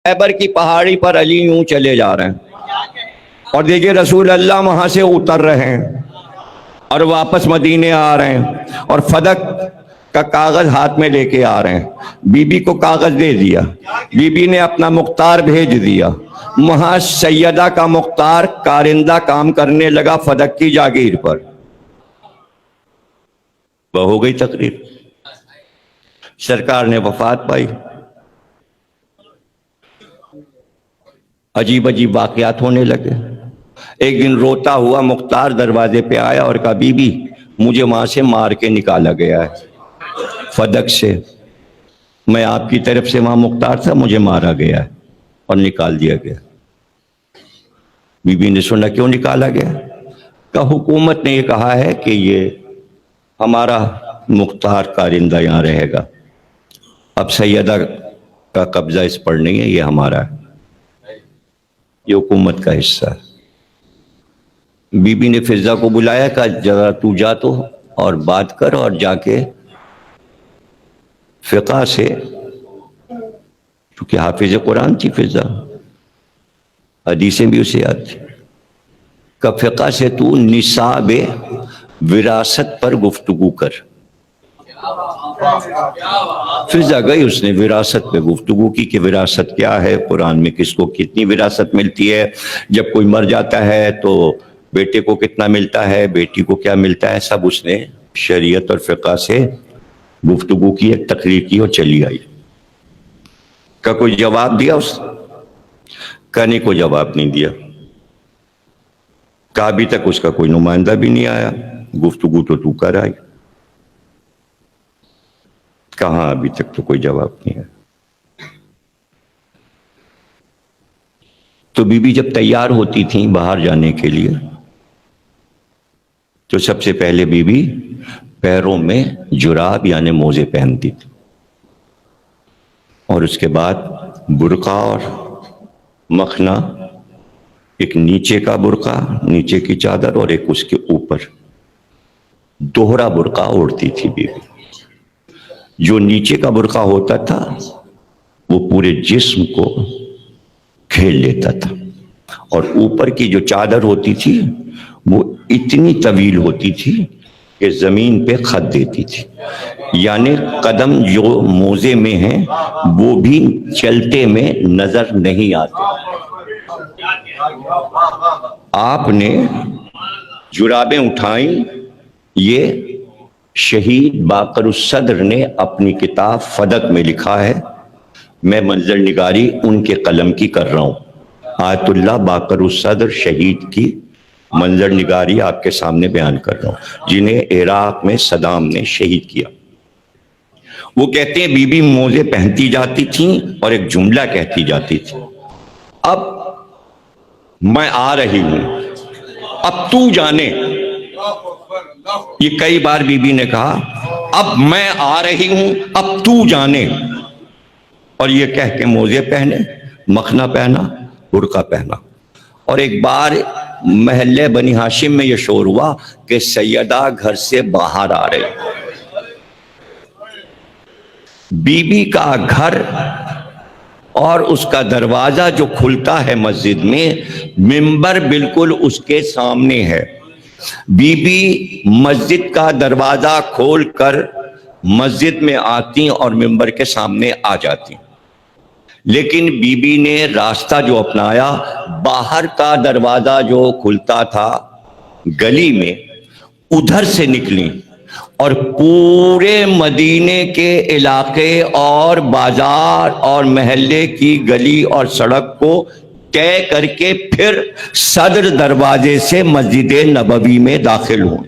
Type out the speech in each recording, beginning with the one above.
خیبر کی پہاڑی پر علی یوں چلے جا رہے ہیں اور دیکھیے رسول اللہ وہاں سے اتر رہے ہیں اور واپس مدینے آ رہے ہیں اور فدق کا کاغذ ہاتھ میں لے کے آ رہے ہیں. بی بی کو کاغذ دے دیا, بی بی نے اپنا مختار بھیج دیا. وہاں سیدہ کا مختار کارندہ کام کرنے لگا فدق کی جاگیر پر. وہ ہو گئی تقریر, سرکار نے وفات پائی. عجیب عجیب واقعات ہونے لگے. ایک دن روتا ہوا مختار دروازے پہ آیا اور کہا بی بی مجھے وہاں سے مار کے نکالا گیا ہے فدق سے. میں آپ کی طرف سے وہاں مختار تھا, مجھے مارا گیا ہے اور نکال دیا گیا. بی بی نے سنا کیوں نکالا گیا؟ کہا حکومت نے یہ کہا ہے کہ یہ ہمارا مختار کارندہ یہاں رہے گا, اب سیدہ کا قبضہ اس پر نہیں ہے, یہ ہمارا ہے, یہ حکومت کا حصہ ہے. بی بی نے فضہ کو بلایا, کہا ذرا تو جا تو اور بات کر اور جا کے فقہ سے, کیونکہ حافظ قرآن تھی فضہ, حدیثیں بھی اسے یاد تھی, کہ فقہ سے تو نصاب وراثت پر گفتگو کر. فضہ گئی, اس نے وراثت پہ گفتگو کی کہ وراثت کیا ہے, قرآن میں کس کو کتنی وراثت ملتی ہے, جب کوئی مر جاتا ہے تو بیٹے کو کتنا ملتا ہے, بیٹی کو کیا ملتا ہے, سب اس نے شریعت اور فقہ سے گفتگو کی, ایک تقریر کی اور چلی آئی. کا کوئی جواب دیا اس کا؟ نہیں, کوئی جواب نہیں دیا. کہا ابھی تک اس کا کوئی نمائندہ بھی نہیں آیا, گفتگو تو کر آئی. کہاں ابھی تک تو کوئی جواب نہیں ہے. تو بی بی جب تیار ہوتی تھیں باہر جانے کے لیے تو سب سے پہلے بی بی پیروں میں جراب یعنی موزے پہنتی تھی, اور اس کے بعد برقع اور مخنا, ایک نیچے کا برقع, نیچے کی چادر, اور ایک اس کے اوپر دوہرا برقع اوڑھتی تھی بی بی. جو نیچے کا برقع ہوتا تھا وہ پورے جسم کو کھیل لیتا تھا, اور اوپر کی جو چادر ہوتی تھی وہ اتنی طویل ہوتی تھی کہ زمین پہ خط دیتی تھی, یعنی قدم جو موزے میں ہیں وہ بھی چلتے میں نظر نہیں آتے. آپ نے جرابیں اٹھائیں. یہ شہید باقر الصدر نے اپنی کتاب فدق میں لکھا ہے, میں منظر نگاری ان کے قلم کی کر رہا ہوں. آیت اللہ باقر الصدر شہید کی منظر نگاری آپ کے سامنے بیان کر رہا ہوں, جنہیں عراق میں صدام نے شہید کیا. وہ کہتے ہیں بی بی موزے پہنتی جاتی تھیں اور ایک جملہ کہتی جاتی تھی, اب میں آ رہی ہوں, اب تو جانے. یہ کئی بار بی بی نے کہا اب میں آ رہی ہوں, اب تو جانے, اور یہ کہہ کے موزے پہنے, مخنا پہنا, برقع پہنا. اور ایک بار محلے بنی ہاشم میں یہ شور ہوا کہ سیدہ گھر سے باہر آ رہی. بی بی کا گھر اور اس کا دروازہ جو کھلتا ہے مسجد میں, منبر بالکل اس کے سامنے ہے. بی بی مسجد کا دروازہ کھول کر مسجد میں آتی اور منبر کے سامنے آ جاتی. لیکن بی بی نے راستہ جو اپنایا, باہر کا دروازہ جو کھلتا تھا گلی میں, ادھر سے نکلی اور پورے مدینے کے علاقے اور بازار اور محلے کی گلی اور سڑک کو طے کر کے پھر صدر دروازے سے مسجد نبوی میں داخل ہوں.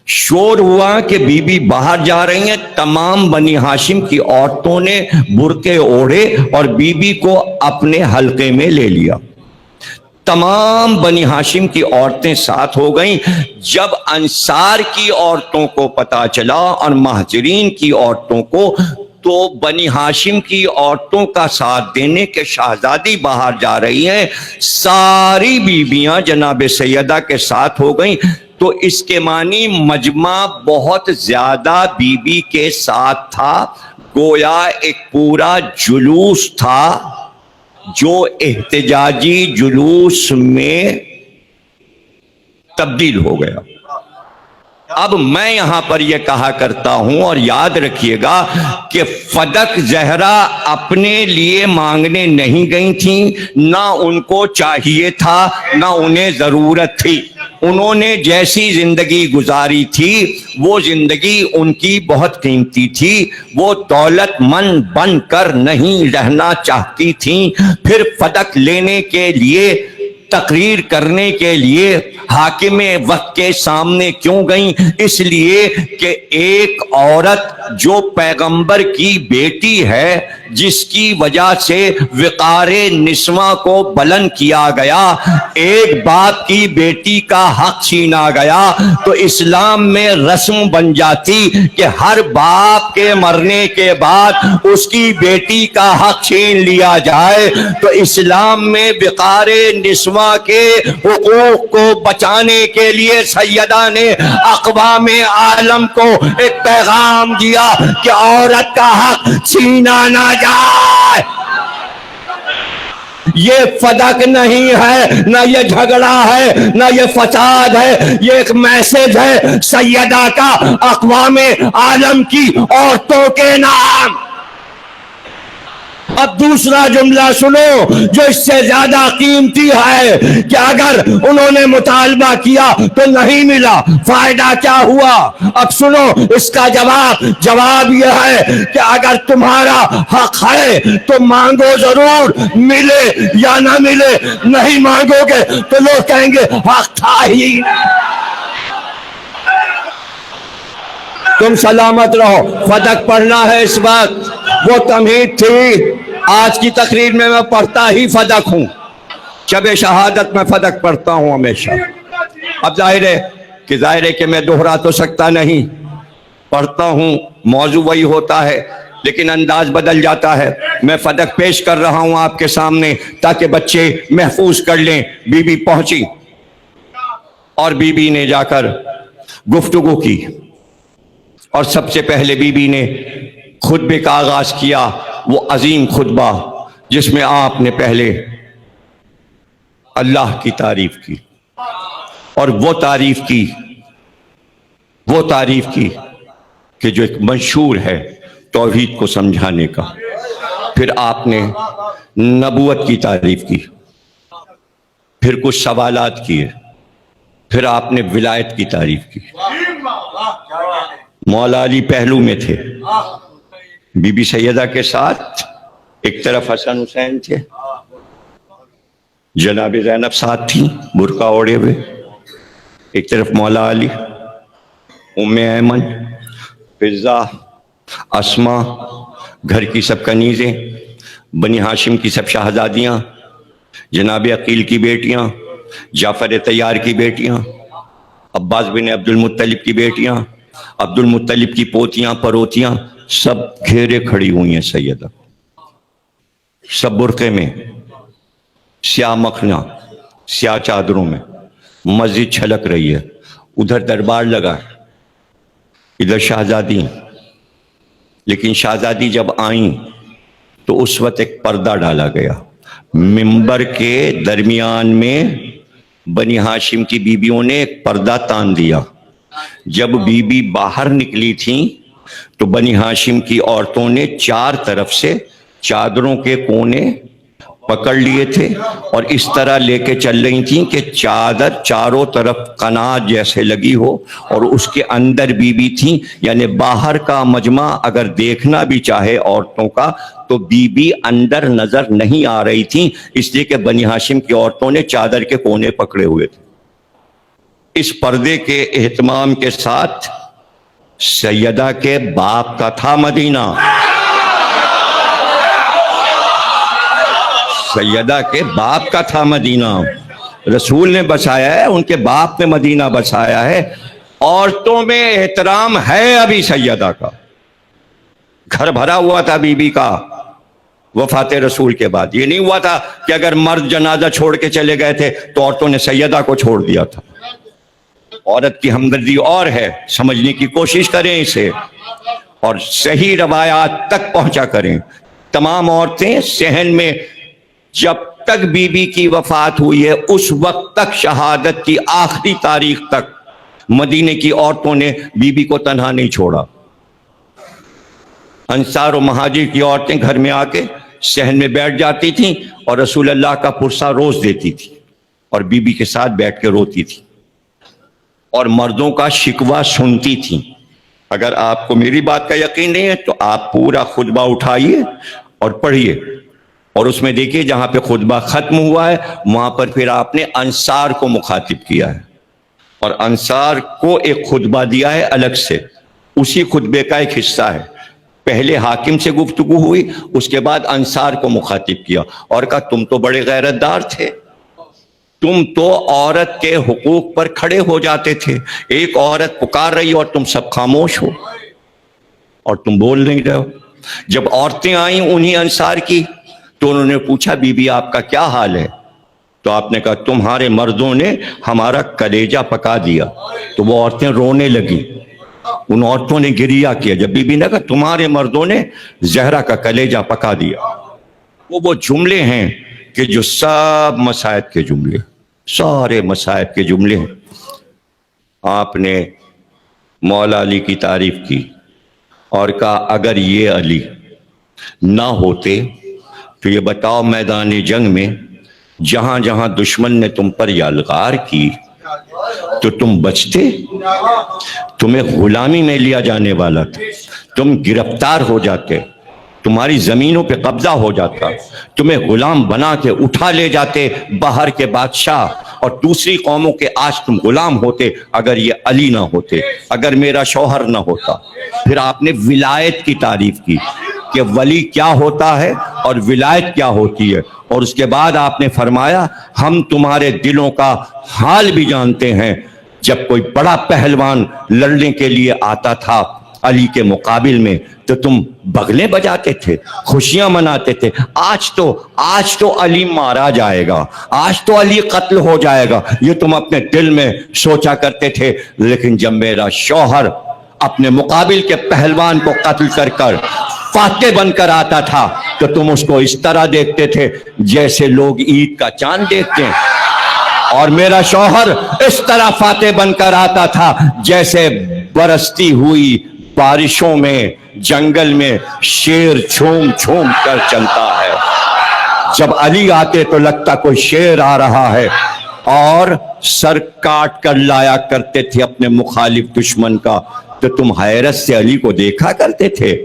شور ہوا کہ بی بی باہر جا رہی ہیں. تمام بنی ہاشم کی عورتوں نے برقعے اوڑھے اور بی بی کو اپنے حلقے میں لے لیا. تمام بنی ہاشم کی عورتیں ساتھ ہو گئیں. جب انصار کی عورتوں کو پتہ چلا اور مہاجرین کی عورتوں کو, تو بنی ہاشم کی عورتوں کا ساتھ دینے کے شہزادی باہر جا رہی ہیں, ساری بیویاں جناب سیدہ کے ساتھ ہو گئیں. تو اس کے معنی مجمع بہت زیادہ بی بی کے ساتھ تھا, گویا ایک پورا جلوس تھا جو احتجاجی جلوس میں تبدیل ہو گیا۔ اب میں یہاں پر یہ کہا کرتا ہوں اور یاد رکھیے گا کہ فدق زہرا اپنے لیے مانگنے نہیں گئی تھیں، نہ ان کو چاہیے تھا، نہ انہیں ضرورت تھی۔ انہوں نے جیسی زندگی گزاری تھی وہ زندگی ان کی بہت قیمتی تھی، وہ دولت مند بن کر نہیں رہنا چاہتی تھیں۔ پھر فدق لینے کے لیے، تقریر کرنے کے لیے حاکم وقت کے سامنے کیوں گئیں؟ اس لیے کہ ایک عورت جو پیغمبر کی بیٹی ہے، جس کی وجہ سے وقار نسواں کو بلند کیا گیا، ایک باپ کی بیٹی کا حق چھینا گیا، تو اسلام میں رسم بن جاتی کہ ہر باپ کے مرنے کے بعد اس کی بیٹی کا حق چھین لیا جائے۔ تو اسلام میں وقار نسواں کے حقوق کو بچانے کے لیے سیدہ نے اقوام عالم کو ایک پیغام دیا کہ عورت کا حق چھینا نہ جائے۔ یہ فدق نہیں ہے، نہ یہ جھگڑا ہے، نہ یہ فساد ہے، یہ ایک میسج ہے سیدہ کا اقوام عالم کی عورتوں کے نام۔ اب دوسرا جملہ سنو جو اس سے زیادہ قیمتی ہے کہ اگر انہوں نے مطالبہ کیا تو نہیں ملا، فائدہ کیا ہوا؟ اب سنو اس کا جواب یہ ہے کہ اگر تمہارا حق ہے تو مانگو ضرور، ملے یا نہ ملے۔ نہیں مانگو گے تو لوگ کہیں گے حق تھا ہی نہیں۔ تم سلامت رہو، فدق پڑھنا ہے اس وقت، وہ تمہید تھی۔ آج کی تقریر میں پڑھتا ہی فدق ہوں، شب شہادت میں فدق پڑھتا ہوں ہمیشہ۔ اب ظاہر ہے کہ میں دہرا تو سکتا نہیں، پڑھتا ہوں، موضوع وہی ہوتا ہے لیکن انداز بدل جاتا ہے۔ میں فدق پیش کر رہا ہوں آپ کے سامنے تاکہ بچے محفوظ کر لیں۔ بی بی پہنچی اور بی بی نے جا کر گفتگو کی، اور سب سے پہلے بی بی نے خطبے کا آغاز کیا، وہ عظیم خطبہ جس میں آپ نے پہلے اللہ کی تعریف کی، اور وہ تعریف کی کہ جو ایک منشور ہے توحید کو سمجھانے کا۔ پھر آپ نے نبوت کی تعریف کی، پھر کچھ سوالات کیے، پھر آپ نے ولایت کی تعریف کی۔ مولا علی پہلو میں تھے، بی بی سیدہ کے ساتھ ایک طرف حسن حسین تھے، جناب زینب ساتھ تھیں برقع اوڑے ہوئے، ایک طرف مولا علی، ام ایمن، فضہ، اسما، گھر کی سب کنیزیں، بنی ہاشم کی سب شہزادیاں، جناب عقیل کی بیٹیاں، جعفر طیار کی بیٹیاں، عباس بن عبد المطلب کی بیٹیاں، عبد المطلب کی پوتیاں پروتیاں، سب گھیرے کھڑی ہوئی ہیں سیدہ، سب برقعے میں، سیاہ مکھنا، سیاہ چادروں میں، مسجد چھلک رہی ہے، ادھر دربار لگا ہے، ادھر شہزادی۔ لیکن شہزادی جب آئیں تو اس وقت ایک پردہ ڈالا گیا، منبر کے درمیان میں بنی ہاشم کی بیویوں نے ایک پردہ تان دیا۔ جب بی بی باہر نکلی تھیں تو بنی ہاشم کی عورتوں نے چار طرف سے چادروں کے کونے پکڑ لیے تھے اور اس طرح لے کے چل رہی تھیں کہ چادر چاروں طرف قنات جیسے لگی ہو، اور اس کے اندر بی بی تھیں۔ یعنی باہر کا مجمع اگر دیکھنا بھی چاہے عورتوں کا تو بی بی اندر نظر نہیں آ رہی تھیں، اس لیے کہ بنی ہاشم کی عورتوں نے چادر کے کونے پکڑے ہوئے تھے۔ اس پردے کے اہتمام کے ساتھ سیدہ کے باپ کا تھا مدینہ، سیدہ کے باپ کا تھا مدینہ، رسول نے بسایا ہے، ان کے باپ نے مدینہ بسایا ہے۔ عورتوں میں احترام ہے ابھی سیدہ کا، گھر بھرا ہوا تھا بی بی کا وفات رسول کے بعد۔ یہ نہیں ہوا تھا کہ اگر مرد جنازہ چھوڑ کے چلے گئے تھے تو عورتوں نے سیدہ کو چھوڑ دیا تھا۔ عورت کی ہمدردی اور ہے، سمجھنے کی کوشش کریں اسے۔ اور صحیح روایات تک پہنچا کریں. تمام عورتیں صحن میں جب تک بی بی کی وفات ہوئی ہے اس وقت تک شہادت کی آخری تاریخ تک مدینے کی عورتوں نے بی بی کو تنہا نہیں چھوڑا. انصار و مہاجر کی عورتیں گھر میں آ کے صحن میں بیٹھ جاتی تھیں اور رسول اللہ کا پرسہ روز دیتی تھی اور بی بی کے ساتھ بیٹھ کے روتی تھی اور مردوں کا شکوہ سنتی تھیں. اگر آپ کو میری بات کا یقین نہیں ہے تو آپ پورا خطبہ اٹھائیے اور پڑھیے اور اس میں دیکھیے جہاں پہ خطبہ ختم ہوا ہے وہاں پر پھر آپ نے انصار کو مخاطب کیا ہے اور انصار کو ایک خطبہ دیا ہے الگ سے. اسی خطبے کا ایک حصہ ہے. پہلے حاکم سے گفتگو ہوئی, اس کے بعد انصار کو مخاطب کیا اور کہا تم تو بڑے غیرت دار تھے, تم تو عورت کے حقوق پر کھڑے ہو جاتے تھے. ایک عورت پکار رہی اور تم سب خاموش ہو اور تم بول نہیں رہے ہو. جب عورتیں آئیں انہی انصار کی تو انہوں نے پوچھا بی بی آپ کا کیا حال ہے؟ تو آپ نے کہا تمہارے مردوں نے ہمارا کلیجہ پکا دیا. تو وہ عورتیں رونے لگی. ان عورتوں نے گریہ کیا جب بی بی نے کہا تمہارے مردوں نے زہرا کا کلیجہ پکا دیا. وہ جملے ہیں کہ جو سب مصائب کے جملے, سارے مصائب کے جملے ہیں. آپ نے مولا علی کی تعریف کی اور کہا اگر یہ علی نہ ہوتے تو یہ بتاؤ میدان جنگ میں جہاں جہاں دشمن نے تم پر یلغار کی تو تم بچتے؟ تمہیں غلامی میں لیا جانے والا تھا, تم گرفتار ہو جاتے, تمہاری زمینوں پہ قبضہ ہو جاتا, تمہیں غلام بنا کے اٹھا لے جاتے باہر کے بادشاہ اور دوسری قوموں کے, آج تم غلام ہوتے اگر یہ علی نہ ہوتے, اگر میرا شوہر نہ ہوتا. پھر آپ نے ولایت کی تعریف کی کہ ولی کیا ہوتا ہے اور ولایت کیا ہوتی ہے, اور اس کے بعد آپ نے فرمایا ہم تمہارے دلوں کا حال بھی جانتے ہیں. جب کوئی بڑا پہلوان لڑنے کے لیے آتا تھا علی کے مقابل میں تو تم بغلیں بجاتے تھے, خوشیاں مناتے تھے. آج تو علی مارا جائے گا, آج تو علی قتل ہو جائے گا, یہ تم اپنے دل میں سوچا کرتے تھے. لیکن جب میرا شوہر اپنے مقابل کے پہلوان کو قتل کر کر فاتح بن کر آتا تھا تو تم اس کو اس طرح دیکھتے تھے جیسے لوگ عید کا چاند دیکھتے ہیں, اور میرا شوہر اس طرح فاتح بن کر آتا تھا جیسے برستی ہوئی بارشوں میں جنگل میں شیر چھوم چھوم کر چلتا ہے. جب علی آتے تو لگتا کوئی شیر آ رہا ہے, اور سر کاٹ کر لایا کرتے تھے اپنے مخالف دشمن کا تو تم حیرت سے علی کو دیکھا کرتے تھے.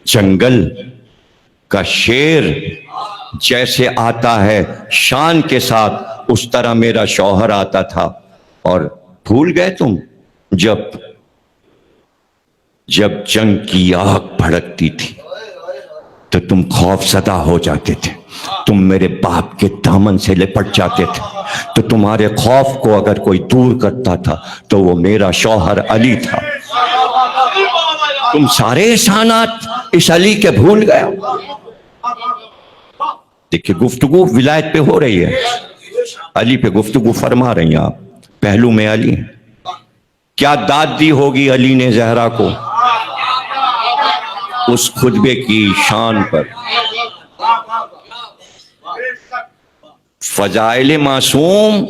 جنگل کا شیر جیسے آتا ہے شان کے ساتھ اس طرح میرا شوہر آتا تھا. اور بھول گئے تم جب جنگ کی آگ بھڑکتی تھی تو تم خوف زدہ ہو جاتے تھے, تم میرے باپ کے دامن سے لپٹ جاتے تھے. تو تمہارے خوف کو اگر کوئی دور کرتا تھا تو وہ میرا شوہر علی تھا. تم سارے احسانات اس علی کے بھول گئے. دیکھیں گفتگو ولایت پہ ہو رہی ہے, علی پہ گفتگو فرما رہی ہیں آپ, پہلو میں علی. کیا داد دی ہوگی علی نے زہرا کو اس خطبے کی شان پر. فضائل معصوم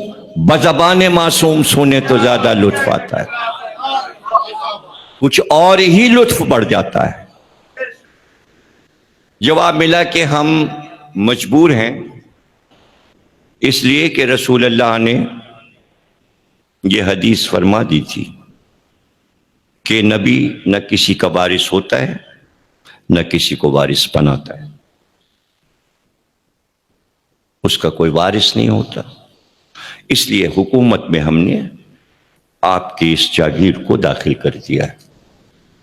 بزبان معصوم سنے تو زیادہ لطف آتا ہے, کچھ اور ہی لطف بڑھ جاتا ہے. جواب ملا کہ ہم مجبور ہیں اس لیے کہ رسول اللہ نے یہ حدیث فرما دی تھی کہ نبی نہ کسی کا وارث ہوتا ہے نہ کسی کو وارث بناتا ہے, اس کا کوئی وارث نہیں ہوتا. اس لیے حکومت میں ہم نے آپ کی اس جاگیر کو داخل کر دیا ہے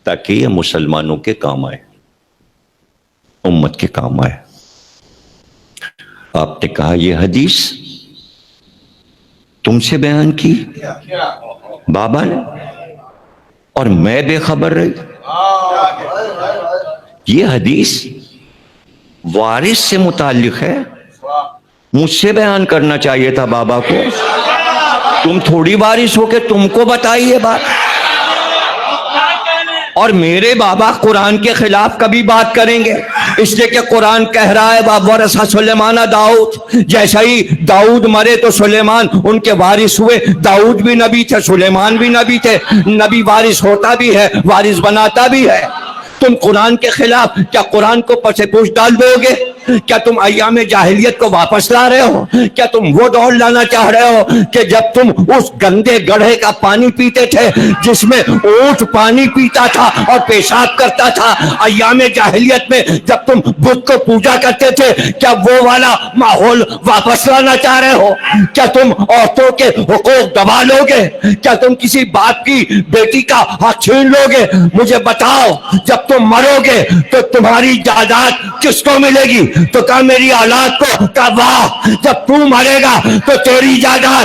تاکہ یہ مسلمانوں کے کام آئے, امت کے کام آئے. آپ نے کہا یہ حدیث تم سے بیان کی بابا نے اور میں بے خبر رہی. یہ حدیث وارث سے متعلق ہے, مجھ سے بیان کرنا چاہیے تھا بابا کو. تم تھوڑی وارث ہو کہ تم کو بتائی یہ بات. اور میرے بابا قرآن کے خلاف کبھی بات کریں گے؟ اس لیے کہ قرآن کہہ رہا ہے وَوَرَثَ سلیمان داؤد، جیسا ہی داؤد مرے تو سلیمان ان کے وارث ہوئے۔ داؤد بھی نبی تھے، سلیمان بھی نبی تھے، نبی وارث ہوتا بھی ہے، وارث بناتا بھی ہے۔ تم قرآن کے خلاف کیا قرآن کو پس پوچھ ڈال دو گے؟ کیا تم ایام جاہلیت کو واپس لا رہے ہو؟ کیا تم وہ دور لانا چاہ رہے ہو کہ جب تم اس گندے گڑھے کا پانی پیتے تھے جس میں اونٹ پانی پیتا تھا اور پیشاب کرتا تھا؟ ایام جاہلیت میں جب تم بت کو پوجا کرتے تھے، کیا وہ والا ماحول واپس لانا چاہ رہے ہو؟ کیا تم عورتوں کے حقوق دبا لو گے؟ کیا تم کسی باپ کی بیٹی کا حق چھین لو گے؟ مجھے بتاؤ، جب تم مرو گے تو تمہاری جائیداد کس کو ملے گی؟ تو کہا میری اولاد کو، کہا واہ، جب تو مرے گا تو تیری جائیداد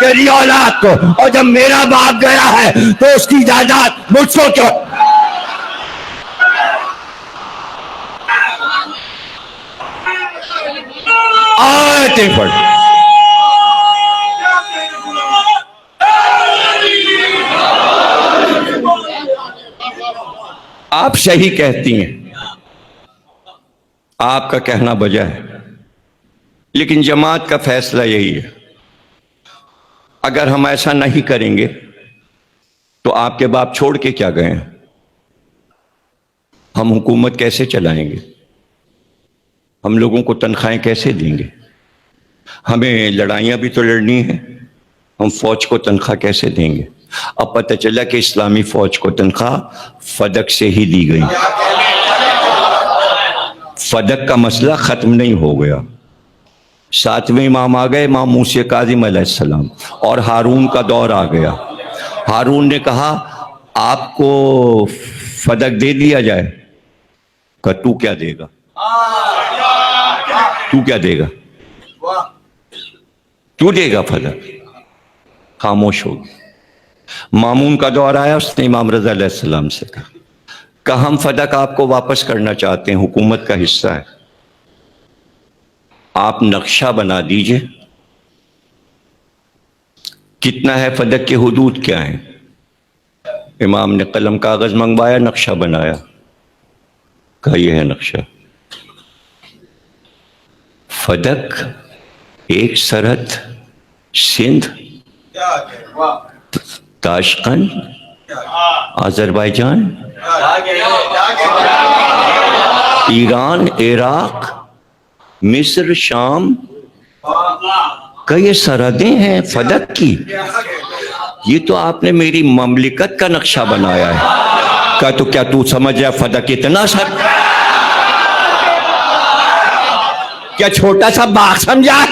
تیری اولاد کو، اور جب میرا باپ گیا ہے تو اس کی جائیداد مجھ کو کیوں؟ آیتیں پڑھ۔ آپ صحیح کہتی ہیں، آپ کا کہنا بجا ہے، لیکن جماعت کا فیصلہ یہی ہے۔ اگر ہم ایسا نہیں کریں گے تو آپ کے باپ چھوڑ کے کیا گئے ہیں؟ ہم حکومت کیسے چلائیں گے؟ ہم لوگوں کو تنخواہیں کیسے دیں گے؟ ہمیں لڑائیاں بھی تو لڑنی ہیں، ہم فوج کو تنخواہ کیسے دیں گے؟ اب پتہ چلا کہ اسلامی فوج کو تنخواہ فدق سے ہی دی گئی۔ فدق کا مسئلہ ختم نہیں ہو گیا۔ ساتویں امام آ گئے، امام موسیٰ کاظم علیہ السلام، اور ہارون کا دور آ گیا۔ ہارون نے کہا آپ کو فدق دے دیا جائے، کہا تو کیا دے گا؟ تو کیا دے گا؟ تو دے گا فدق؟ خاموش ہو گئی۔ مامون کا دور آیا، اس نے امام رضا علیہ السلام سے کہا ہم فدق آپ کو واپس کرنا چاہتے ہیں، حکومت کا حصہ ہے، آپ نقشہ بنا دیجئے، کتنا ہے فدق کے حدود کیا ہیں؟ امام نے قلم کاغذ منگوایا، نقشہ بنایا، کہا یہ ہے نقشہ۔ فدق ایک سرحد سندھ، تاشقند، آذربائیجان، ایران، عراق، مصر، شام کا یہ سرحدیں ہیں فدق کی۔ یہ تو آپ نے میری مملکت کا نقشہ بنایا ہے۔ کہا تو کیا تو سمجھ رہا فدق اتنا سر؟ کیا چھوٹا سا باغ سمجھا؟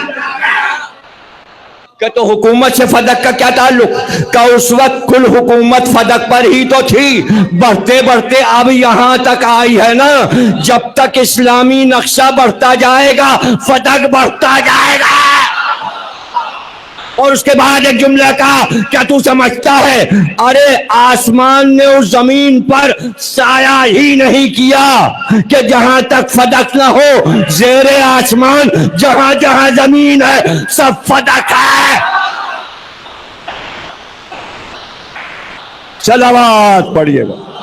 کہ تو حکومت سے فدق کا کیا تعلق؟ کہ اس وقت کل حکومت فدق پر ہی تو تھی، بڑھتے بڑھتے اب یہاں تک آئی ہے نا۔ جب تک اسلامی نقشہ بڑھتا جائے گا فدق بڑھتا جائے گا۔ اور اس کے بعد ایک جملہ کہا، کیا تو سمجھتا ہے ارے آسمان نے اس زمین پر سایہ ہی نہیں کیا کہ جہاں تک فدق نہ ہو، زیر آسمان جہاں جہاں زمین ہے سب فدق ہے۔ صلوات پڑھیے گا۔